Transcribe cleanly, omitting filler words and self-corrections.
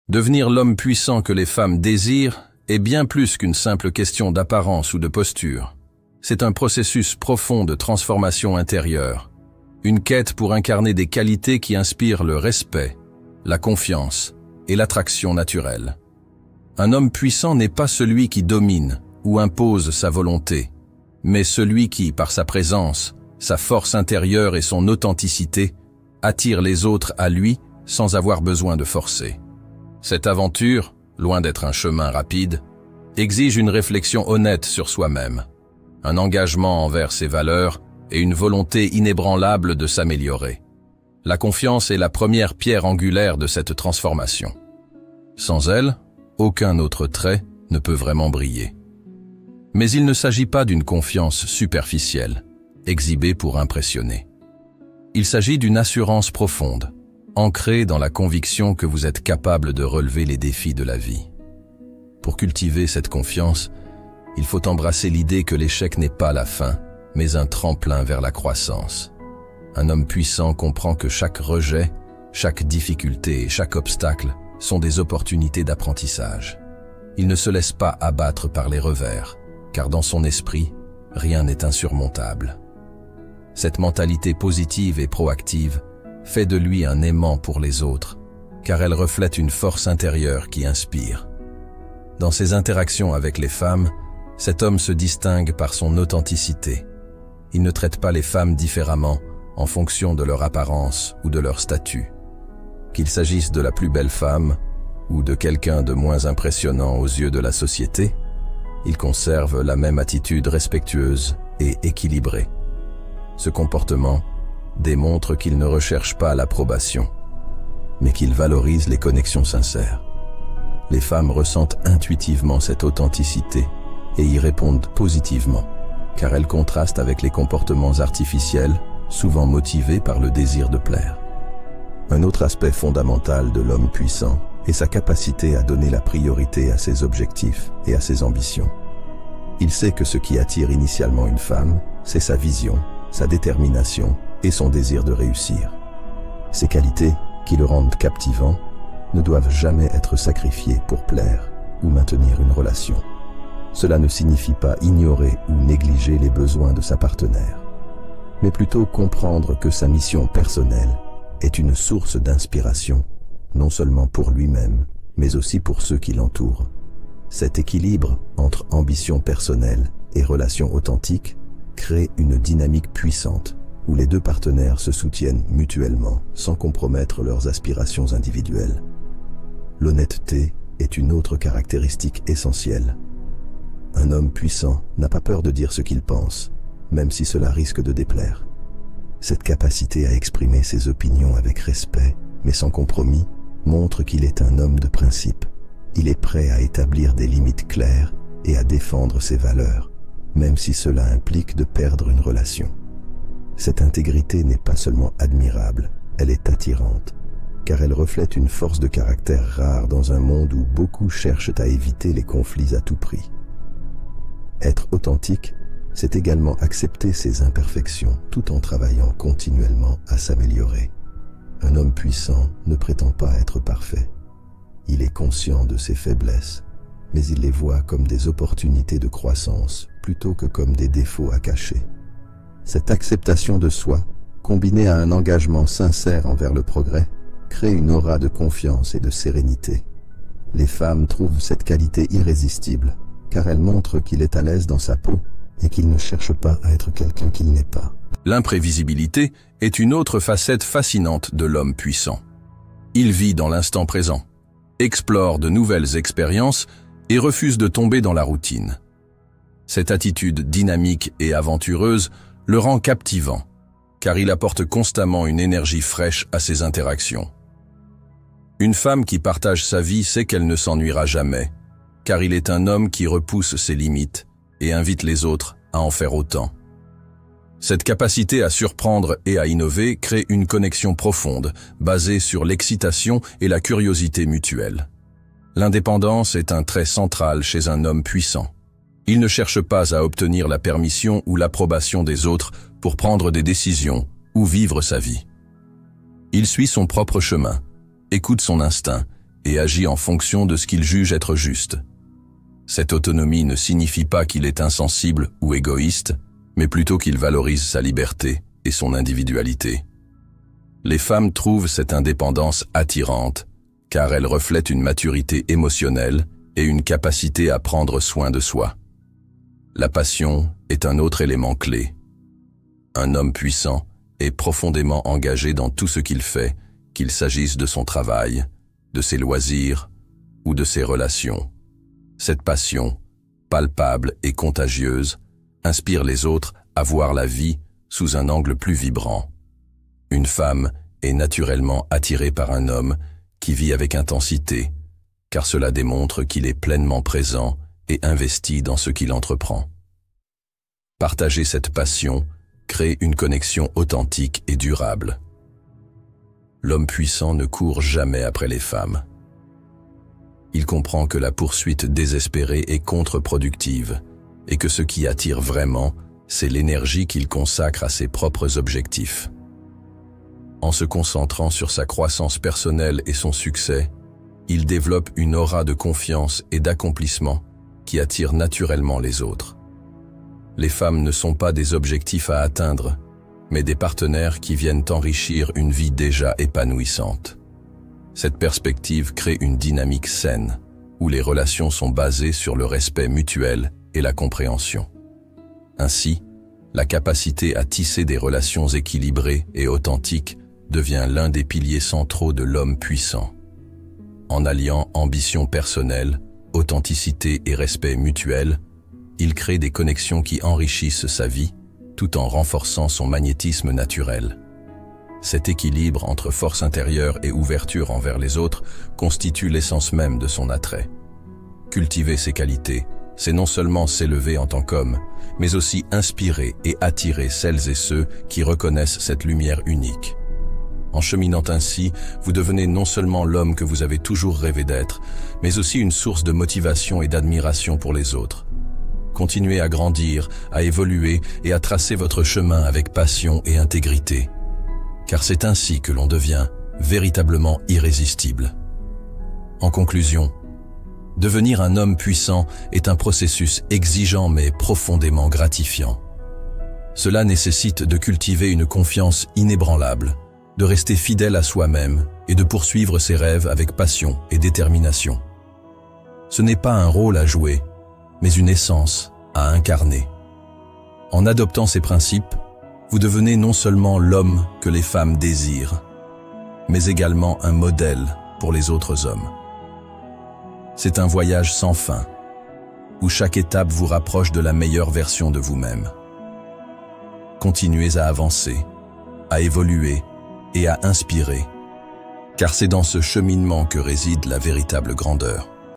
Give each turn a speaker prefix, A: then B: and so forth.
A: Devenir l'homme puissant que les femmes désirent est bien plus qu'une simple question d'apparence ou de posture. C'est un processus profond de transformation intérieure, une quête pour incarner des qualités qui inspirent le respect, la confiance et l'attraction naturelle. Un homme puissant n'est pas celui qui domine ou impose sa volonté, mais celui qui, par sa présence, sa force intérieure et son authenticité, attire les autres à lui sans avoir besoin de forcer. Cette aventure, loin d'être un chemin rapide, exige une réflexion honnête sur soi-même, un engagement envers ses valeurs et une volonté inébranlable de s'améliorer. La confiance est la première pierre angulaire de cette transformation. Sans elle, aucun autre trait ne peut vraiment briller. Mais il ne s'agit pas d'une confiance superficielle, exhibée pour impressionner. Il s'agit d'une assurance profonde, ancrée dans la conviction que vous êtes capable de relever les défis de la vie. Pour cultiver cette confiance, il faut embrasser l'idée que l'échec n'est pas la fin, mais un tremplin vers la croissance. Un homme puissant comprend que chaque rejet, chaque difficulté et chaque obstacle sont des opportunités d'apprentissage. Il ne se laisse pas abattre par les revers, car dans son esprit, rien n'est insurmontable. Cette mentalité positive et proactive fait de lui un aimant pour les autres, car elle reflète une force intérieure qui inspire. Dans ses interactions avec les femmes, cet homme se distingue par son authenticité. Il ne traite pas les femmes différemment en fonction de leur apparence ou de leur statut. Qu'il s'agisse de la plus belle femme ou de quelqu'un de moins impressionnant aux yeux de la société, il conserve la même attitude respectueuse et équilibrée. Ce comportement démontre qu'il ne recherche pas l'approbation, mais qu'il valorise les connexions sincères. Les femmes ressentent intuitivement cette authenticité et y répondent positivement, car elle contraste avec les comportements artificiels, souvent motivés par le désir de plaire. Un autre aspect fondamental de l'homme puissant est sa capacité à donner la priorité à ses objectifs et à ses ambitions. Il sait que ce qui attire initialement une femme, c'est sa vision, sa détermination et son désir de réussir. Ces qualités, qui le rendent captivant, ne doivent jamais être sacrifiées pour plaire ou maintenir une relation. Cela ne signifie pas ignorer ou négliger les besoins de sa partenaire, mais plutôt comprendre que sa mission personnelle est une source d'inspiration, non seulement pour lui-même, mais aussi pour ceux qui l'entourent. Cet équilibre entre ambition personnelle et relation authentique crée une dynamique puissante où les deux partenaires se soutiennent mutuellement sans compromettre leurs aspirations individuelles. L'honnêteté est une autre caractéristique essentielle. Un homme puissant n'a pas peur de dire ce qu'il pense, même si cela risque de déplaire. Cette capacité à exprimer ses opinions avec respect, mais sans compromis, montre qu'il est un homme de principe. Il est prêt à établir des limites claires et à défendre ses valeurs, même si cela implique de perdre une relation. Cette intégrité n'est pas seulement admirable, elle est attirante, car elle reflète une force de caractère rare dans un monde où beaucoup cherchent à éviter les conflits à tout prix. Être authentique, c'est également accepter ses imperfections tout en travaillant continuellement à s'améliorer. Un homme puissant ne prétend pas être parfait. Il est conscient de ses faiblesses, mais il les voit comme des opportunités de croissance plutôt que comme des défauts à cacher. Cette acceptation de soi, combinée à un engagement sincère envers le progrès, crée une aura de confiance et de sérénité. Les femmes trouvent cette qualité irrésistible, car elle montre qu'il est à l'aise dans sa peau et qu'il ne cherche pas à être quelqu'un qu'il n'est pas. L'imprévisibilité est une autre facette fascinante de l'homme puissant. Il vit dans l'instant présent, explore de nouvelles expériences et refuse de tomber dans la routine. Cette attitude dynamique et aventureuse le rend captivant, car il apporte constamment une énergie fraîche à ses interactions. Une femme qui partage sa vie sait qu'elle ne s'ennuiera jamais, car il est un homme qui repousse ses limites et invite les autres à en faire autant. Cette capacité à surprendre et à innover crée une connexion profonde, basée sur l'excitation et la curiosité mutuelle. L'indépendance est un trait central chez un homme puissant. Il ne cherche pas à obtenir la permission ou l'approbation des autres pour prendre des décisions ou vivre sa vie. Il suit son propre chemin, écoute son instinct et agit en fonction de ce qu'il juge être juste. Cette autonomie ne signifie pas qu'il est insensible ou égoïste, mais plutôt qu'il valorise sa liberté et son individualité. Les femmes trouvent cette indépendance attirante, car elle reflète une maturité émotionnelle et une capacité à prendre soin de soi. La passion est un autre élément clé. Un homme puissant est profondément engagé dans tout ce qu'il fait, qu'il s'agisse de son travail, de ses loisirs ou de ses relations. Cette passion, palpable et contagieuse, inspire les autres à voir la vie sous un angle plus vibrant. Une femme est naturellement attirée par un homme qui vit avec intensité, car cela démontre qu'il est pleinement présent et investi dans ce qu'il entreprend. Partager cette passion crée une connexion authentique et durable. L'homme puissant ne court jamais après les femmes. Il comprend que la poursuite désespérée est contre-productive et que ce qui attire vraiment, c'est l'énergie qu'il consacre à ses propres objectifs. En se concentrant sur sa croissance personnelle et son succès, il développe une aura de confiance et d'accomplissement qui attire naturellement les autres. Les femmes ne sont pas des objectifs à atteindre, mais des partenaires qui viennent enrichir une vie déjà épanouissante. Cette perspective crée une dynamique saine, où les relations sont basées sur le respect mutuel et la compréhension. Ainsi, la capacité à tisser des relations équilibrées et authentiques devient l'un des piliers centraux de l'homme puissant. En alliant ambition personnelle, authenticité et respect mutuel, il crée des connexions qui enrichissent sa vie, tout en renforçant son magnétisme naturel. Cet équilibre entre force intérieure et ouverture envers les autres constitue l'essence même de son attrait. Cultiver ces qualités, c'est non seulement s'élever en tant qu'homme, mais aussi inspirer et attirer celles et ceux qui reconnaissent cette lumière unique. En cheminant ainsi, vous devenez non seulement l'homme que vous avez toujours rêvé d'être, mais aussi une source de motivation et d'admiration pour les autres. Continuez à grandir, à évoluer et à tracer votre chemin avec passion et intégrité, car c'est ainsi que l'on devient véritablement irrésistible. En conclusion, devenir un homme puissant est un processus exigeant mais profondément gratifiant. Cela nécessite de cultiver une confiance inébranlable, de rester fidèle à soi-même et de poursuivre ses rêves avec passion et détermination. Ce n'est pas un rôle à jouer, mais une essence à incarner. En adoptant ces principes, vous devenez non seulement l'homme que les femmes désirent, mais également un modèle pour les autres hommes. C'est un voyage sans fin, où chaque étape vous rapproche de la meilleure version de vous-même. Continuez à avancer, à évoluer et à inspirer, car c'est dans ce cheminement que réside la véritable grandeur.